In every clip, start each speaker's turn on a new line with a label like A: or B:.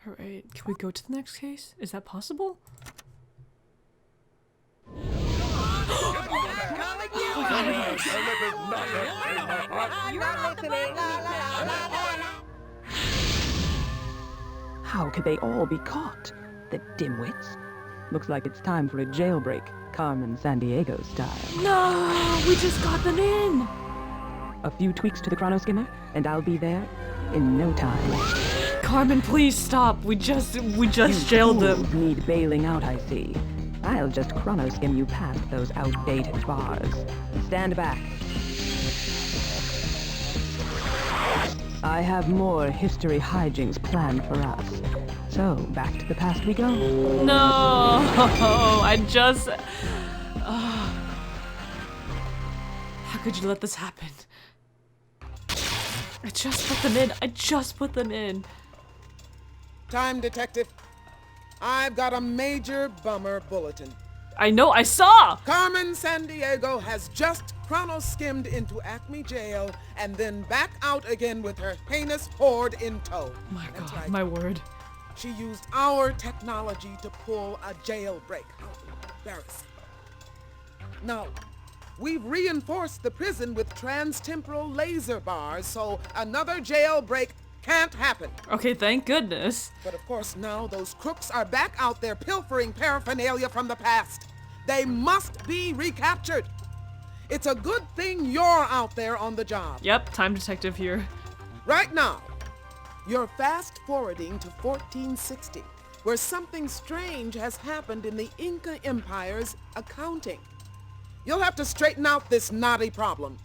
A: Alright, can we go to the next case? Is that possible?
B: How could they all be caught? The dimwits. Looks like it's time for a jailbreak, Carmen Sandiego style.
A: No, we just got them in.
B: A few tweaks to the chronoskimmer, and I'll be there in no time.
A: Carmen, please stop. We just jailed them.
B: You need bailing out, I see. I'll just chronoskim you past those outdated bars. Stand back. I have more history hijinks planned for us. So, back to the past we go.
A: No, I just... How could you let this happen? I just put them in.
C: Time, detective. I've got a major bummer bulletin.
A: I know, I saw!
C: Carmen Sandiego has just chrono-skimmed into Acme Jail and then back out again with her heinous horde in tow.
A: My
C: That's
A: God,
C: right.
A: my word.
C: She used our technology to pull a jailbreak. How embarrassing. Now, we've reinforced the prison with trans-temporal laser bars, so another jailbreak can't happen.
A: Okay, thank goodness.
C: But of course, now those crooks are back out there pilfering paraphernalia from the past. They must be recaptured. It's a good thing you're out there on the job.
A: Yep, time detective here.
C: Right now, you're fast-forwarding to 1460, where something strange has happened in the Inca Empire's accounting. You'll have to straighten out this knotty problem.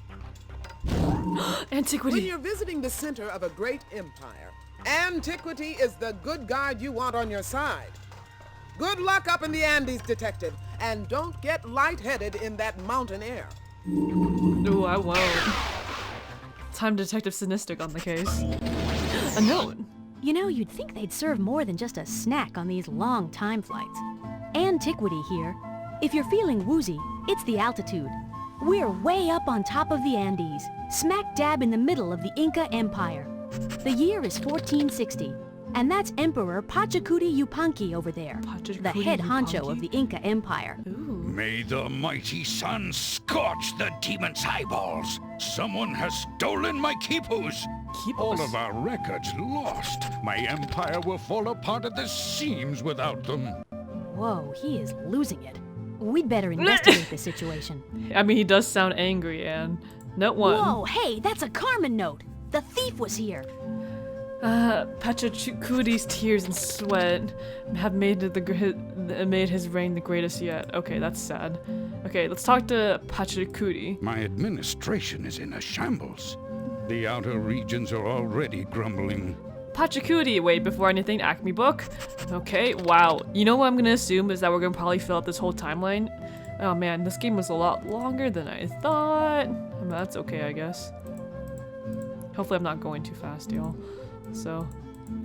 A: Antiquity.
C: When you're visiting the center of a great empire, antiquity is the good guide you want on your side. Good luck up in the Andes, detective, and don't get lightheaded in that mountain air.
A: Ooh, I won't. Time detective Cynistic on the case. A note.
D: You know, you'd think they'd serve more than just a snack on these long time flights. Antiquity here. If you're feeling woozy, it's the altitude. We're way up on top of the Andes, smack dab in the middle of the Inca Empire. The year is 1460, and that's Emperor Pachacuti Yupanqui over there, the head honcho of the Inca Empire.
A: Ooh.
E: May the mighty sun scorch the demon's eyeballs. Someone has stolen my quipus. All of our records lost. My empire will fall apart at the seams without them.
D: Whoa, he is losing it. We'd better investigate the situation.
A: I mean, he does sound angry, Anne. Note 1.
D: Whoa, hey, that's a Carmen note. The thief was here.
A: Pachacuti's tears and sweat have made his reign the greatest yet. Okay, that's sad. Okay, let's talk to Pachacuti.
E: My administration is in a shambles. The outer regions are already grumbling.
A: Pachacuti, wait, before anything, Acme book. Okay, wow. You know what I'm gonna assume is that we're gonna probably fill out this whole timeline. Oh man, this game was a lot longer than I thought. I mean, that's okay, I guess. Hopefully I'm not going too fast, y'all. So,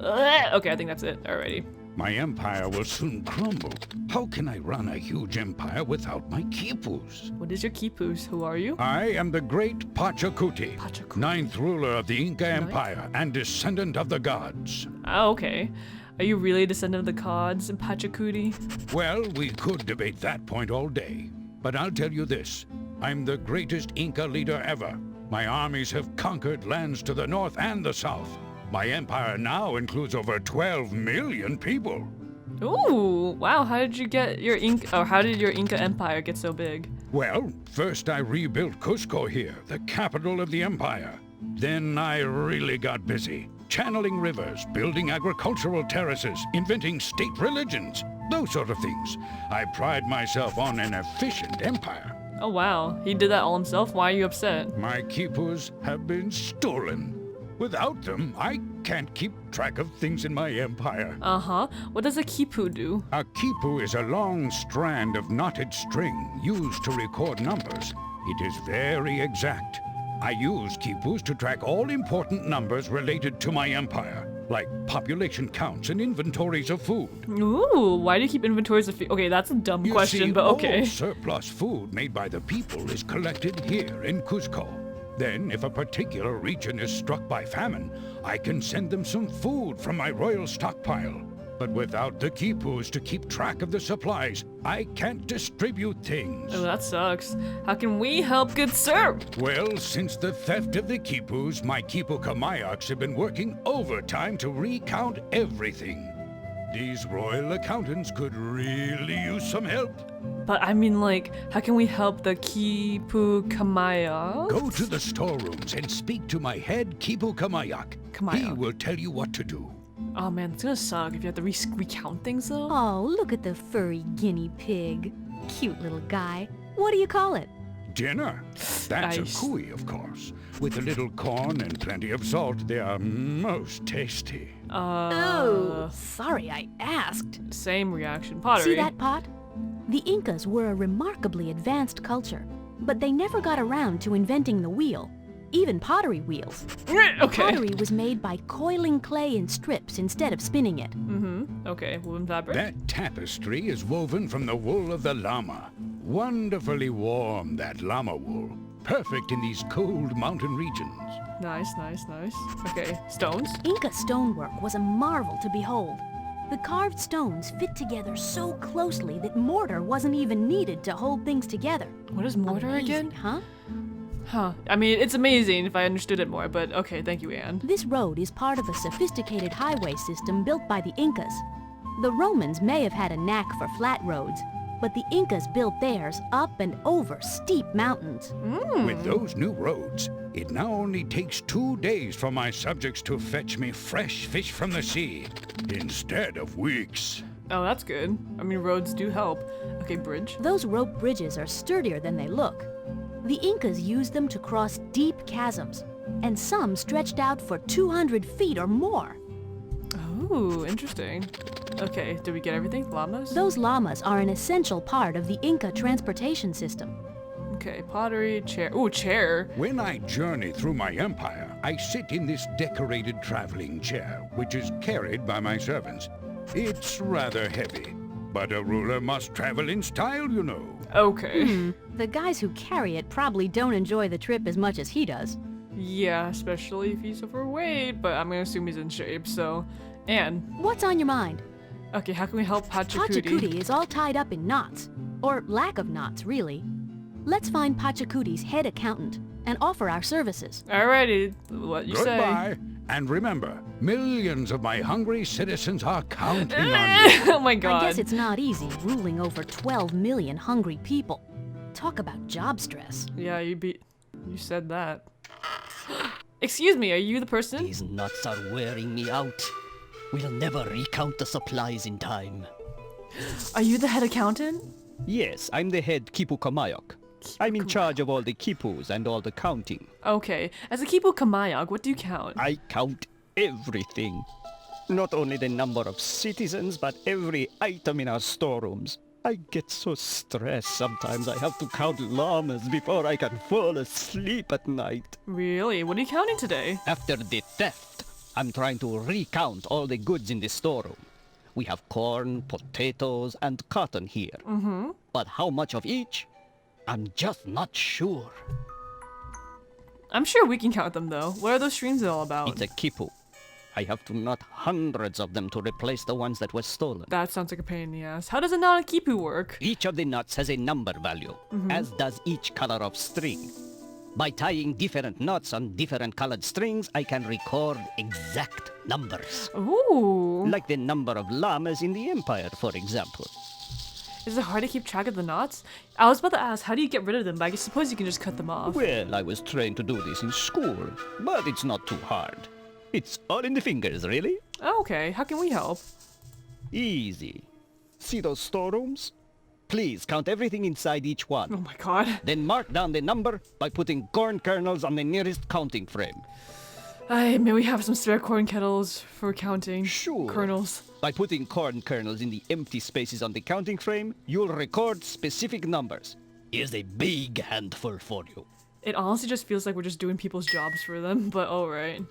A: okay, I think that's it. Alrighty.
E: My empire will soon crumble. How can I run a huge empire without my quipus?
A: What is your quipus? Who are you?
E: I am the great Pachacuti, ninth ruler of the Inca Empire and descendant of the gods.
A: Oh, okay. Are you really a descendant of the gods in Pachacuti?
E: Well, we could debate that point all day. But I'll tell you this. I'm the greatest Inca leader ever. My armies have conquered lands to the north and the south. My empire now includes over 12 million people.
A: Ooh, wow, how did your Inca Empire get so big?
E: Well, first I rebuilt Cusco here, the capital of the empire. Then I really got busy, channeling rivers, building agricultural terraces, inventing state religions, those sort of things. I pride myself on an efficient empire.
A: Oh wow, he did that all himself? Why are you upset?
E: My quipus have been stolen. Without them, I can't keep track of things in my empire.
A: Uh-huh. What does a quipu do?
E: A quipu is a long strand of knotted string used to record numbers. It is very exact. I use quipus to track all important numbers related to my empire, like population counts and inventories of food.
A: Ooh, why do you keep inventories of food? Okay, that's a dumb question, but okay.
E: All surplus food made by the people is collected here in Cusco. Then, if a particular region is struck by famine, I can send them some food from my royal stockpile. But without the Kipus to keep track of the supplies, I can't distribute things.
A: Oh, that sucks. How can we help, good sir?
E: Well, since the theft of the Kipus, my Kipu Kamayaks have been working overtime to recount everything. These royal accountants could really use some help.
A: But I mean, like, how can we help the Kipu Kamaya?
E: Go to the storerooms and speak to my head Kipu Kamayak. He
A: Kamayak.
E: will tell you what to do.
A: Oh man, it's gonna suck if you have to recount things though.
D: Oh, look at the furry guinea pig. Cute little guy. What do you call it?
E: Dinner. That's
A: Nice.
E: a kui, of course. With a little corn and plenty of salt, they are most tasty.
D: Oh, sorry I asked.
A: Same reaction. Pottery.
D: See that pot? The Incas were a remarkably advanced culture, but they never got around to inventing the wheel, even pottery wheels.
A: Okay.
D: Pottery was made by coiling clay in strips instead of spinning it.
A: Okay, woven fabric.
E: That tapestry is woven from the wool of the llama. Wonderfully warm, that llama wool. Perfect in these cold mountain regions.
A: Nice, nice, nice. Okay, stones.
D: Inca stonework was a marvel to behold. The carved stones fit together so closely that mortar wasn't even needed to hold things together.
A: What is mortar
D: Amazing,
A: again?
D: huh?
A: Huh. I mean, it's amazing if I understood it more, but okay, thank you, Anne.
D: This road is part of a sophisticated highway system built by the Incas. The Romans may have had a knack for flat roads, but the Incas built theirs up and over steep mountains.
E: With those new roads, it now only takes 2 days for my subjects to fetch me fresh fish from the sea, instead of weeks.
A: Oh, that's good. I mean, roads do help. Okay, bridge.
D: Those rope bridges are sturdier than they look. The Incas used them to cross deep chasms, and some stretched out for 200 feet or more.
A: Oh, interesting. Okay, did we get everything? Llamas?
D: Those llamas are an essential part of the Inca transportation system.
A: Okay, pottery, chair. Ooh, chair.
E: When I journey through my empire, I sit in this decorated traveling chair, which is carried by my servants. It's rather heavy, but a ruler must travel in style, you know.
A: Okay.
D: The guys who carry it probably don't enjoy the trip as much as he does.
A: Yeah, especially if he's overweight, but I'm gonna assume he's in shape, so. Anne.
D: What's on your mind?
A: Okay, how can we help Pachacuti?
D: Pachacuti is all tied up in knots. Or lack of knots, really. Let's find Pachacuti's head accountant and offer our services.
A: Alrighty, what you say.
E: Goodbye. And remember, millions of my hungry citizens are counting on you.
A: Oh my god.
D: I guess it's not easy ruling over 12 million hungry people. Talk about job stress.
A: Yeah, you said that. Excuse me, are you the person?
F: These nuts are wearing me out. We'll never recount the supplies in time.
A: Are you the head accountant?
F: Yes, I'm the head Kipu Kamayok. I'm in charge of all the Kipus and all the counting.
A: Okay, as a Kipu Kamayag, what do you count?
F: I count everything. Not only the number of citizens, but every item in our storerooms. I get so stressed sometimes I have to count llamas before I can fall asleep at night.
A: Really? What are you counting today?
F: After the theft, I'm trying to recount all the goods in the storeroom. We have corn, potatoes, and cotton here. But how much of each? I'm just not sure.
A: I'm sure we can count them though. What are those streams all about?
F: It's a kipu. I have to knot hundreds of them to replace the ones that were stolen.
A: That sounds like a pain in the ass. How does a non-Kipu work?
F: Each of the knots has a number value, as does each color of string. By tying different knots on different colored strings, I can record exact numbers.
A: Ooh.
F: Like the number of llamas in the Empire, for example.
A: Is it hard to keep track of the knots? I was about to ask, how do you get rid of them? But I suppose you can just cut them off.
F: Well, I was trained to do this in school, but it's not too hard. It's all in the fingers, really.
A: Oh, okay. How can we help?
F: Easy. See those storerooms? Please count everything inside each one.
A: Oh my god.
F: Then mark down the number by putting corn kernels on the nearest counting frame.
A: May we have some spare corn kettles for counting?
F: Sure.
A: Kernels.
F: By putting corn kernels in the empty spaces on the counting frame, you'll record specific numbers. Here's a big handful for you.
A: It honestly just feels like we're just doing people's jobs for them, but alright.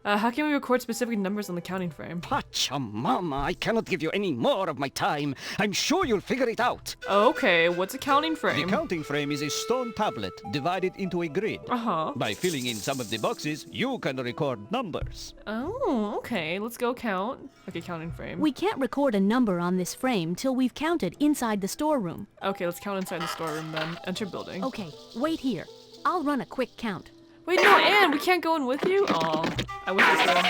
A: How can we record specific numbers on the counting frame?
F: Pachamama, I cannot give you any more of my time. I'm sure you'll figure it out.
A: Okay, what's a counting
F: The
A: frame?
F: counting frame is a stone tablet divided into a grid.
A: Uh-huh.
F: By filling in some of the boxes, you can record numbers.
A: Oh, okay. Let's go count. Okay, counting frame.
D: We can't record a number on this frame till we've counted inside the storeroom.
A: Okay, let's count inside the storeroom then. Enter building.
D: Okay, wait here. I'll run a quick count.
A: Wait, no, Anne, we can't go in with you? Oh, I wish we could.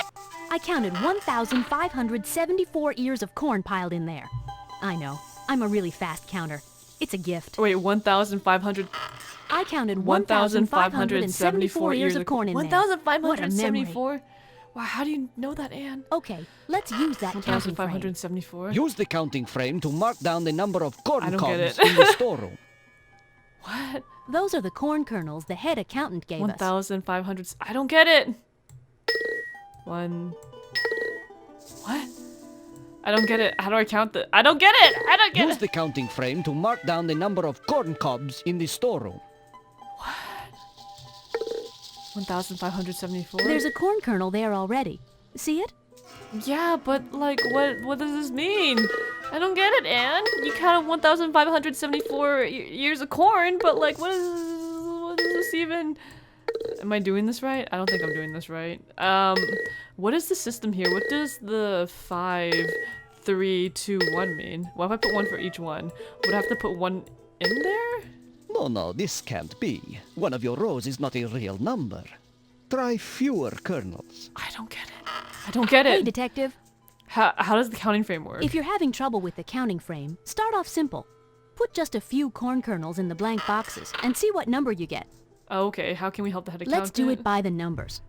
D: I counted 1,574 ears of corn piled in there. I know, I'm a really fast counter. It's a gift.
A: Wait, 1,500.
D: I counted 1,574 ears of corn in there.
A: 1,574? Wow, how do you know that, Anne?
D: Okay, let's use that counting frame.
A: 1,574?
F: Use the counting frame to mark down the number of corn
A: I don't get
F: cobs
A: it.
F: in the storeroom.
A: What?
D: Those are the corn kernels the head accountant gave us.
A: 1,500. I don't get it. One. What? I don't get it. How do I count the? I don't get it. I don't get
F: Use
A: it.
F: the counting frame to mark down the number of corn cobs in the storeroom.
A: 1,574.
D: There's a corn kernel there already. See it?
A: Yeah, but like, what does this mean? I don't get it, Anne. You counted 1,574 years of corn, but like, what is this even? Am I doing this right? I don't think I'm doing this right. What is the system here? What does the 5, 3, 2, 1 mean? What if I put one for each one? Would I have to put one in there?
F: No, this can't be. One of your rows is not a real number. Try fewer kernels.
A: I don't get it. I don't get
D: Hey,
A: it.
D: detective.
A: How does the counting frame work?
D: If you're having trouble with the counting frame, start off simple. Put just a few corn kernels in the blank boxes and see what number you get.
A: Oh, okay, how can we help the head accountant?
D: Let's do it by the numbers.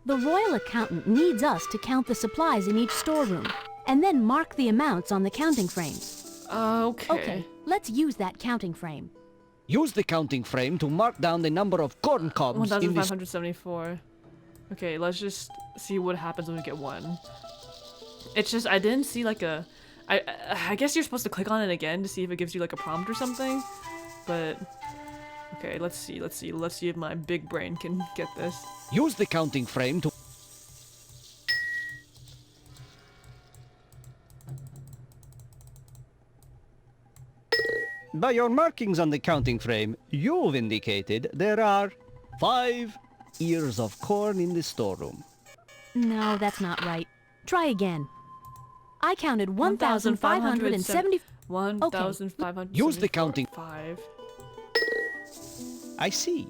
D: The royal accountant needs us to count the supplies in each storeroom and then mark the amounts on the counting frames.
A: Okay.
D: Okay, let's use that counting frame.
F: Use the counting frame to mark down the number of corn cobs in the
A: 1,574. Okay, let's just see what happens when we get one. It's just, I didn't see like a... I guess you're supposed to click on it again to see if it gives you like a prompt or something. But... Okay, let's see. Let's see if my big brain can get this.
F: Use the counting frame to... By your markings on the counting frame, you've indicated there are 5 ears of corn in the storeroom.
D: No, that's not right. Try again. I counted 1,570...
A: 1,500.
F: Use the counting...
A: 5.
F: I see.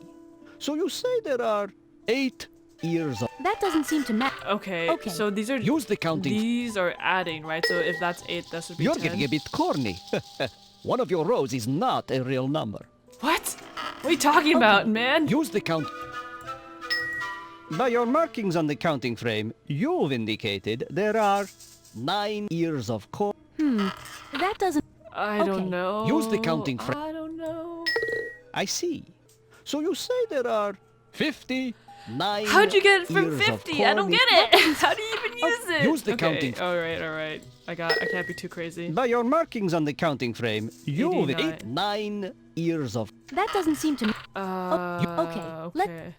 F: So you say there are 8 ears of...
D: That doesn't seem to match.
A: Okay,
D: Okay.
A: so these are...
F: Use the counting...
A: These are adding, right? So if that's 8, that should be
F: You're
A: 10.
F: getting a bit corny. One of your rows is not a real number.
A: What? What are you talking about, man?
F: Use the count... By your markings on the counting frame, you've indicated there are 9 ears of corn.
D: That doesn't...
A: I
D: Okay.
A: don't know.
F: Use the counting
A: I don't know.
F: I see. So you say there are 59
A: How'd you get it from
F: ears of
A: 50? I don't
F: corn
A: get it. How do you even use it?
F: Use the
A: okay.
F: counting.
A: All right. I can't be too crazy.
F: By your markings on the counting frame, you've
A: 89.
F: 9 ears of...
D: That doesn't seem to...
A: Okay.
D: let-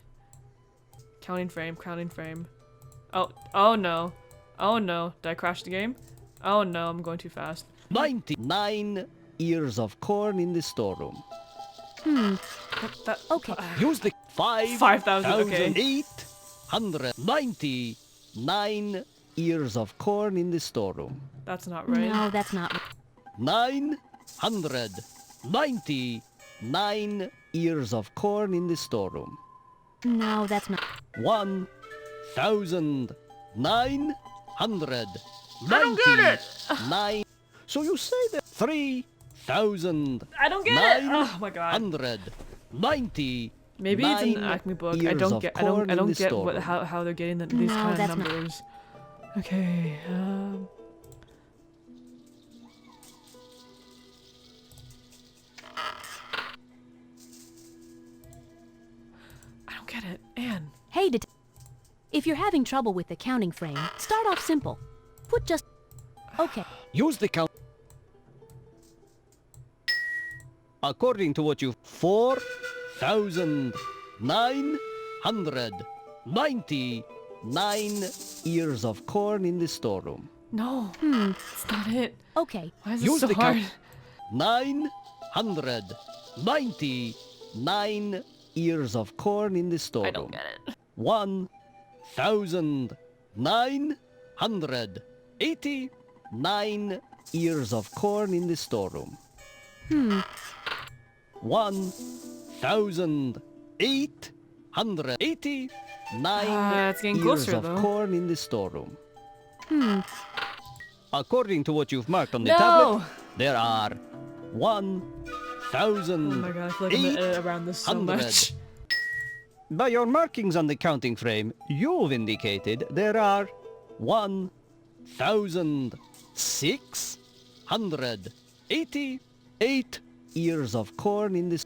A: Counting frame. Oh no. Did I crash the game? Oh no, I'm going too fast.
F: 99 ears of corn in the storeroom.
D: Okay.
F: Use the
A: 5,000, okay.
F: 5,899 ears of corn in the storeroom.
A: That's not right.
D: No, that's not...
F: 999 ears of corn in the storeroom.
D: No, that's not...
F: 1,999. So you say that 3,000.
A: I don't get it. Oh my god.
F: 190.
A: Maybe it's an Acme book. I don't get
F: storeroom.
A: how they're getting these
D: No,
A: kind of
D: that's not-
A: numbers. Okay. I don't get it. Anne.
D: Hey, if you're having trouble with the counting frame, start off simple. Put just... Okay.
F: Use the count. According to what you... 4,999 9 ears of corn in the storeroom.
A: No, it's not it.
D: Okay,
A: Why is it
F: Use
A: so
F: the
A: hard?
F: count. 999 ears of corn in the storeroom.
A: I don't get it.
F: 1,989 ears of corn in the storeroom. 1,889
A: it's getting
F: ears
A: closer,
F: of
A: though.
F: corn in the storeroom. According to what you've marked on the
A: No!
F: tablet, there are
A: Oh my god, I feel like I'm gonna edit around this so
F: 1,800.
A: much.
F: By your markings on the counting frame, you've indicated there are 1,688 ears of corn in this.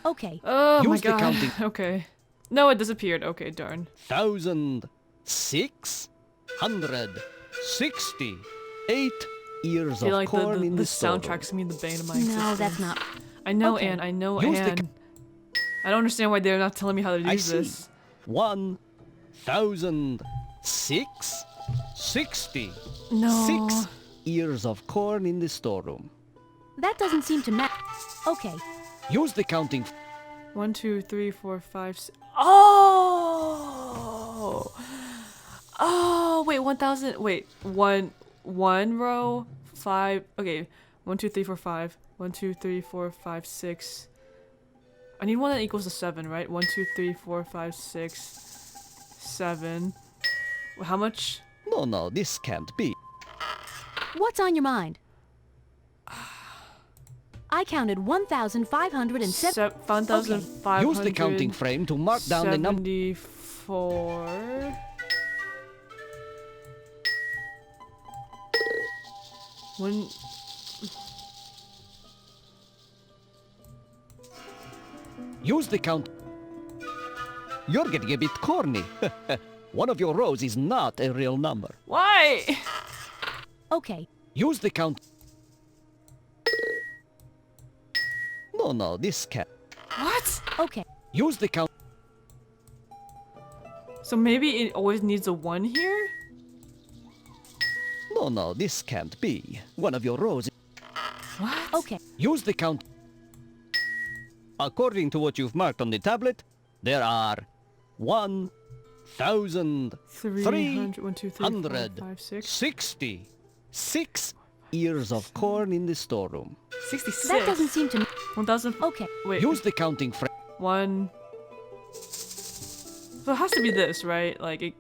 D: okay.
A: Oh my
F: Use the
A: god.
F: counting.
A: Okay. No, it disappeared. Okay, darn.
F: 1,668 ears
A: I feel
F: of
A: like
F: corn
A: the
F: in the
A: soundtrack's gonna be the bane of my existence.
D: No, that's not.
A: I know,
D: Okay.
A: Anne. I know,
F: Use the
A: Anne. I don't understand why they're not telling me how to do
F: I see.
A: this.
F: 1,060
A: No.
F: 6 ears of corn in the storeroom.
D: That doesn't seem to match. Okay,
F: Use the counting.
A: 1, 2, 3, 4, 5, 6. Oh! Oh, wait, 1,000. Wait, one row, 5. Okay, 1, 2, 3, 4, 5. 1, 2, 3, 4, 5, 6. I need one that equals to 7, right? 1, 2, 3, 4, 5, 6, 7. How much?
F: No, this can't be.
D: what's on your mind? I counted 1,507.
A: 1,500.
F: Use the counting frame to mark down the number.
A: 74. One.
F: Use the count. You're getting a bit corny. One of your rows is not a real number.
A: Why?
D: Okay,
F: Use the count. No, this can't.
A: What?
D: okay.
F: Use the count.
A: So maybe it always needs a 1 here?
F: No, this can't be. One of your rows.
A: What?
D: Okay,
F: Use the count. According to what you've marked on the tablet, there are
A: 300. 1, 2, 3, 4, 5, 6.
F: 1,366 ears of corn in the storeroom.
A: 66.
D: that doesn't seem to.
A: 1,000.
D: Okay,
A: Wait.
F: Use the counting frame.
A: 1. So it has to be this, right? Like it.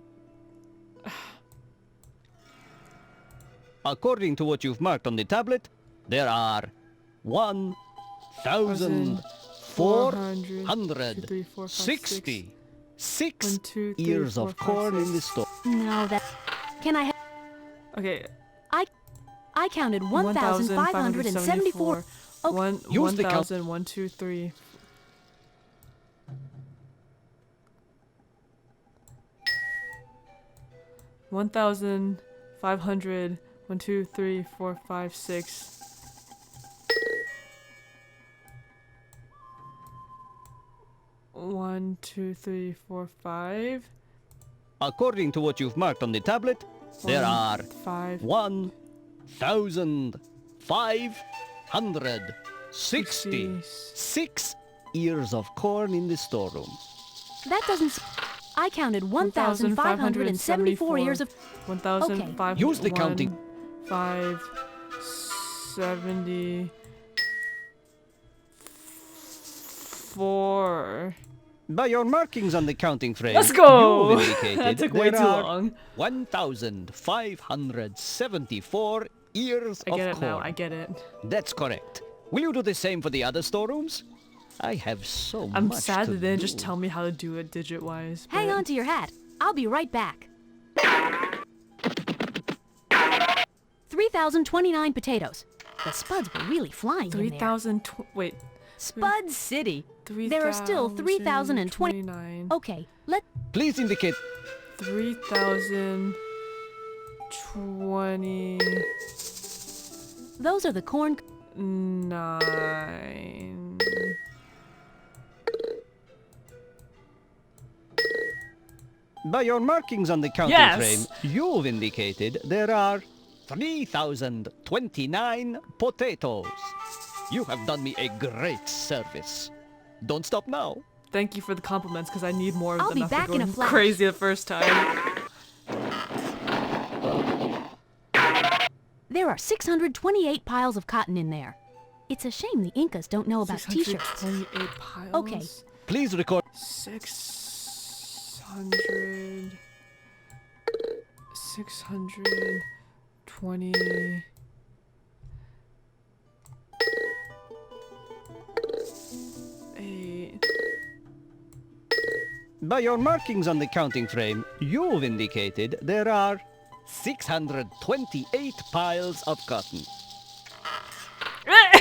F: According to what you've marked on the tablet, there are 1,466
A: 1, 2, 3,
F: ears
A: 4,
F: of
A: 5,
F: corn in
A: 6.
F: the store.
D: no, that. Can I?
A: Okay.
D: I counted 1,574. Okay.
F: Use the count.
A: 1,000. 1, 2, 3. One 1,500. 1, 2, 3, 4, 5, 6. One, 2, 3, 4, 5.
F: According to what you've marked on the tablet, there are
A: 5.
F: 1,566 ears of corn in the storeroom.
D: That doesn't. I counted 1,574 ears of.
A: 1,500.
F: Use the counting.
A: 574.
F: By your markings on the counting frame,
A: Let's go!
F: you've indicated
A: That took way
F: there
A: too
F: are
A: long.
F: 1,574 ears
A: I
F: of
A: get it
F: corn.
A: now. I get it.
F: That's correct. Will you do the same for the other storerooms? I have so
A: I'm
F: much
A: sad
F: to
A: that they didn't
F: do.
A: just tell me how to do it digit-wise.
D: Hang
A: but-
D: on to your hat. I'll be right back. 3,029 potatoes. The spuds were really flying in there.
A: 3,000. Wait.
D: Spud City. There are still 3,020.
A: 3,029.
D: Okay, let.
F: Please indicate
A: 3,020.
D: Those are the corn.
A: 9.
F: By your markings on the counting
A: Yes!
F: frame, you've indicated there are 3,029 potatoes. You have done me a great service. Don't stop now.
A: Thank you for the compliments, because I need more of
D: I'll
A: them
D: be
A: after
D: back in a
A: going
D: flash.
A: crazy the first time.
D: There are 628 piles of cotton in there. It's a shame the Incas don't know about t-shirts.
A: 628 piles.
D: Okay.
F: Please record.
A: 600... 620...
F: By your markings on the counting frame, you've indicated there are 628 piles of cotton.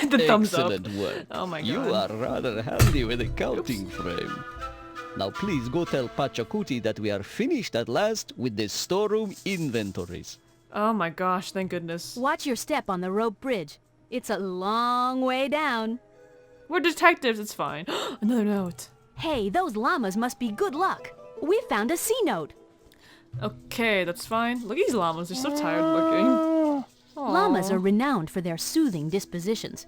A: The thumbs up.
F: Excellent work.
A: Oh my god.
F: You are rather handy with a counting frame. Now please go tell Pachacuti that we are finished at last with the storeroom inventories.
A: Oh my gosh, thank goodness.
D: Watch your step on the rope bridge. It's a long way down.
A: We're detectives, it's fine. Another note.
D: Hey, those llamas must be good luck. We found a C note.
A: Okay, that's fine. Look at these llamas, they're so tired looking. Aw.
D: Llamas are renowned for their soothing dispositions.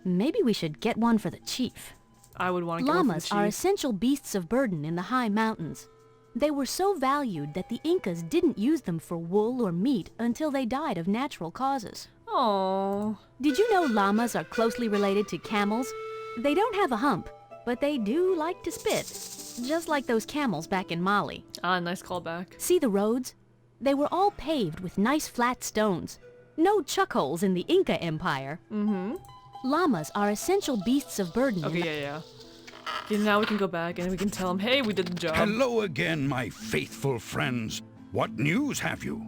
D: Maybe we should get one for the chief.
A: I would want to get one for the
D: Llamas are
A: chief.
D: essential beasts of burden in the high mountains. They were so valued that the Incas didn't use them for wool or meat until they died of natural causes.
A: Aww.
D: Did you know llamas are closely related to camels? They don't have a hump, but they do like to spit. Just like those camels back in Mali.
A: Ah, nice callback.
D: See the roads? They were all paved with nice flat stones. No chuck holes in the Inca Empire.
A: Mm-hmm.
D: Llamas are essential beasts of burden.
A: Okay, yeah. Okay, now we can go back and we can tell them, hey, we did the job.
E: Hello again, my faithful friends. What news have you?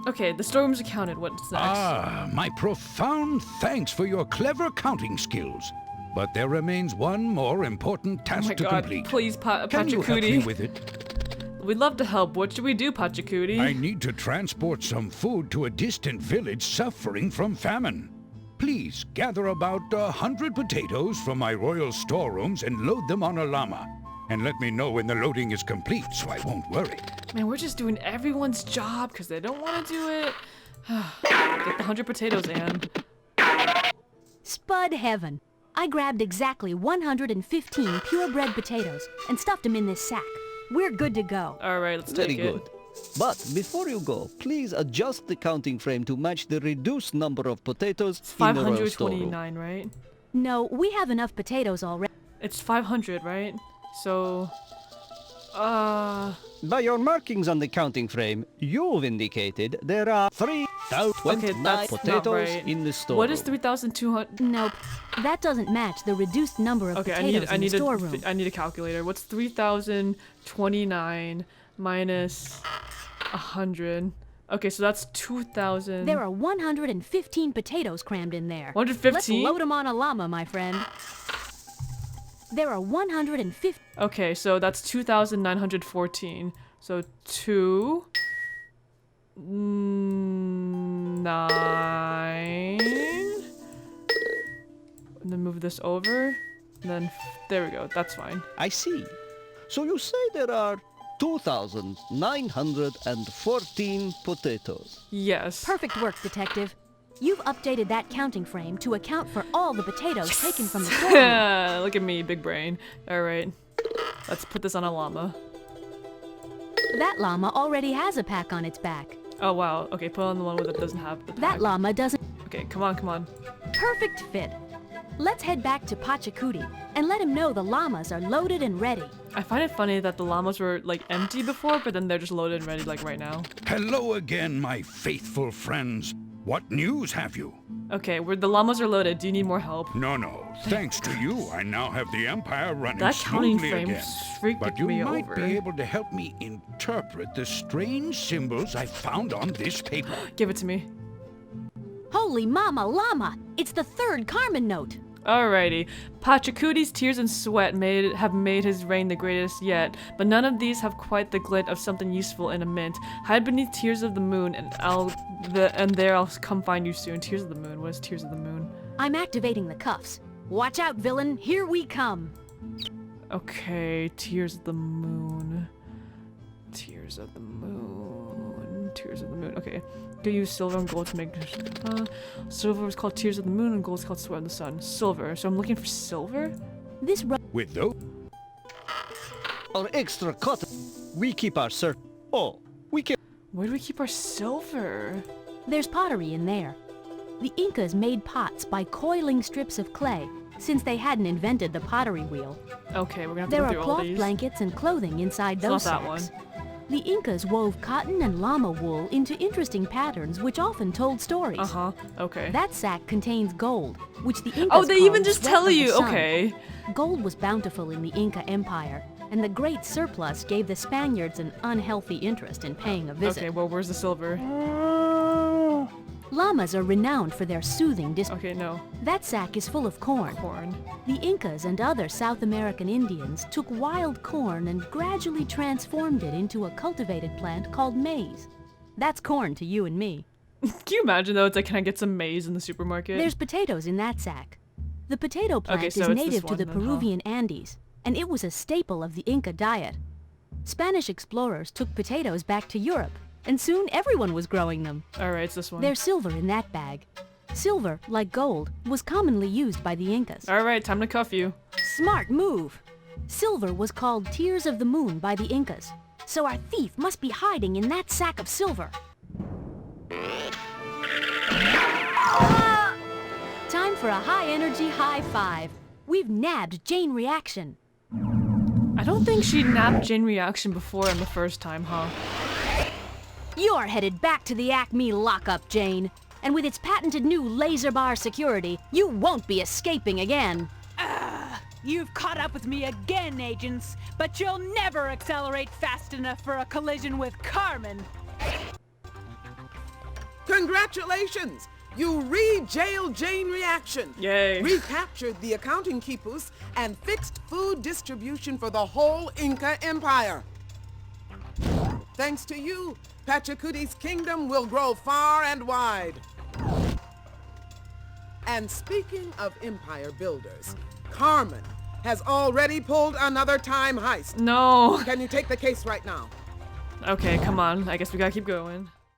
A: Okay, the storeroom's accounted. What's next?
E: Ah, my profound thanks for your clever counting skills. But there remains one more important
A: Oh
E: task
A: my
E: to
A: god,
E: complete.
A: please,
E: Can you help me
A: Pachacuti.
E: with it?
A: We'd love to help. What should we do, Pachacuti?
E: I need to transport some food to a distant village suffering from famine. Please gather about 100 potatoes from my royal storerooms and load them on a llama. And let me know when the loading is complete so I won't worry.
A: Man, we're just doing everyone's job because they don't want to do it. Get the 100 potatoes, Anne.
D: Spud heaven. I grabbed exactly 115 purebred potatoes and stuffed them in this sack. We're good to go.
A: Alright, let's
F: Very
A: take it.
F: good. But before you go, please adjust the counting frame to match the reduced number of potatoes
A: It's
F: in the royal storeroom.
A: 529, right?
D: No, we have enough potatoes already.
A: It's 500, right? So,
F: By your markings on the counting frame, you've indicated there are 3,029
A: okay, that's
F: potatoes
A: not right.
F: in the storeroom.
A: What is 3,200?
D: Nope. That doesn't match the reduced number of
A: Okay,
D: potatoes in the storeroom.
A: I need a calculator. What's 3,029 minus 100? Okay, so that's 2,000.
D: There are 115 potatoes crammed in there.
A: 115?
D: Let's load them on a llama, my friend. There are 150.
A: Okay, so that's 2,914. So 2... 9... And then move this over. And then, there we go. That's fine.
F: I see. So you say there are 2,914 potatoes.
A: Yes.
D: Perfect work, detective. You've updated that counting frame to account for all the potatoes taken from the storeroom.
A: Look at me, big brain. Alright. Let's put this on a llama.
D: That llama already has a pack on its back.
A: Oh, wow. Okay, put on the one that doesn't have the
D: That
A: pack.
D: llama doesn't.
A: Okay, come on, come on.
D: Perfect fit. Let's head back to Pachacuti and let him know the llamas are loaded and ready.
A: I find it funny that the llamas were, like, empty before, but then they're just loaded and ready, like, right now.
E: Hello again, my faithful friends. What news have you?
A: Okay, the llamas are loaded. Do you need more help?
E: No. Thanks to you, I now have the Empire running
A: That counting
E: smoothly
A: frame
E: again.
A: freaked
E: But you
A: me
E: might
A: over.
E: be able to help me interpret the strange symbols I found on this paper.
A: Give it to me.
D: Holy mama llama! It's the third Carmen note.
A: Alrighty. Pachacuti's tears and sweat have made his reign the greatest yet, but none of these have quite the glint of something useful in a mint. Hide beneath tears of the moon, and there I'll come find you soon. Tears of the moon. What is tears of the moon?
D: I'm activating the cuffs. Watch out, villain. Here we come.
A: Okay, tears of the moon. Tears of the Moon. Tears of the Moon. Okay. Do use silver and gold to make. Silver is called Tears of the Moon, and gold is called Sweat of the Sun. Silver. So I'm looking for silver.
D: This
E: With those?
F: Our extra cotton. We keep our Oh, we keep.
A: Where do we keep our silver?
D: There's pottery in there. The Incas made pots by coiling strips of clay, since they hadn't invented the pottery wheel.
A: Okay, we're gonna have to
D: There
A: go
D: are
A: through all
D: cloth
A: these.
D: blankets and clothing inside
A: It's
D: those
A: not that
D: sacks. The Incas wove cotton and llama wool into interesting patterns which often told stories.
A: Okay.
D: That sack contains gold, which the Incas
A: Oh, they
D: called
A: even just
D: sweat
A: tell
D: of the
A: you.
D: sun.
A: Okay.
D: Gold was bountiful in the Inca Empire, and the great surplus gave the Spaniards an unhealthy interest in paying a visit.
A: Okay, well, where's the silver?
D: Llamas are renowned for their soothing
A: Okay, no.
D: That sack is full of corn.
A: Corn.
D: The Incas and other South American Indians took wild corn and gradually transformed it into a cultivated plant called maize. That's corn to you and me.
A: Can you imagine, though? It's like, can I get some maize in the supermarket?
D: There's potatoes in that sack. The potato plant
A: so
D: is
A: it's this
D: native to
A: one
D: the
A: then, huh?
D: Peruvian Andes, and it was a staple of the Inca diet. Spanish explorers took potatoes back to Europe, and soon everyone was growing them.
A: Alright, it's this one.
D: There's silver in that bag. Silver, like gold, was commonly used by the Incas.
A: Alright, time to cuff you.
D: Smart move! Silver was called Tears of the Moon by the Incas, so our thief must be hiding in that sack of silver. Time for a high-energy high five. We've nabbed Jane Reaction.
A: I don't think she nabbed Jane Reaction before in the first time, huh?
D: You're headed back to the Acme lockup, Jane. And with its patented new laser bar security, you won't be escaping again.
G: You've caught up with me again, agents, but you'll never accelerate fast enough for a collision with Carmen.
C: Congratulations! You re-jailed Jane Reaction.
A: Yay.
C: Recaptured the accounting quipus and fixed food distribution for the whole Inca Empire. Thanks to you, Pachacuti's kingdom will grow far and wide. And speaking of empire builders, Carmen has already pulled another time heist.
A: No.
C: Can you take the case right now?
A: Okay, come on. I guess we gotta keep going.